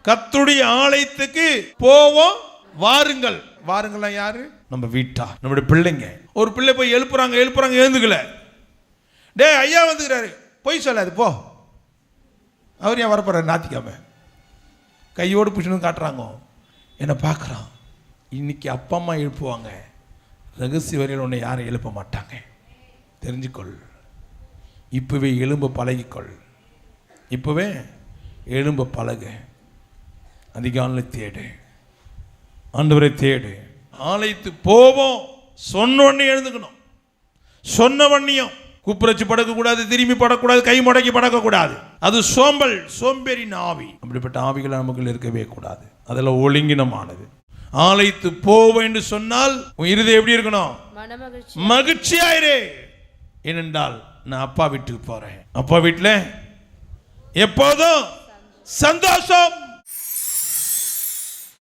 கர்த்தருடைய ஆலயத்துக்கு போவோம் வாருங்கள். வாருங்கள் யாரு? நம்ம வீட்டார், நம்முடைய பிள்ளைங்க. ஒரு பிள்ளை போய் எழுப்புறாங்க எழுந்துக்கல. டே ஐயா வந்துக்கிறாரு, போய் சொல்லாது போ. அவர் ஏன் வரப்போறாரு? ஞாத்திக்காம கையோடு பிடிச்சணும் காட்டுறாங்க, என்னை பார்க்குறான். இன்னைக்கு அப்பா அம்மா எழுப்புவாங்க, ரகசிய வரையில் உன்னை யாரும் எழுப்ப மாட்டாங்க. தெரிஞ்சுக்கொள். இப்போவே எலும்பு பழகிக்கொள். இப்போவே எலும்பு பழகு. அதிகாலையில் தேடு, ஆண்டவரை தேடு. ஆலயத்து போவோம் சொன்னோடனே எழுந்துக்கணும். சொன்ன வண்ணியம் குப்புரச்சு படக்கக்கூடாது, திரும்பி படக்கூடாது, கை முடக்கி படக்கக்கூடாது. அது சோம்பல், சோம்பேறின் ஆவி. அப்படிப்பட்ட ஆவிகள் நமக்கு இருக்கவே கூடாது. அதில் ஒழுங்கினமானது. ஆலயத்து போவோம் என்று சொன்னால் உன் இருதயம் எப்படி இருக்கணும்? மகிழ்ச்சியாயிரே. ஏனென்றால் நான் அப்பா வீட்டுக்கு போறேன். அப்பா வீட்டில் எப்போதும் சந்தோஷம்.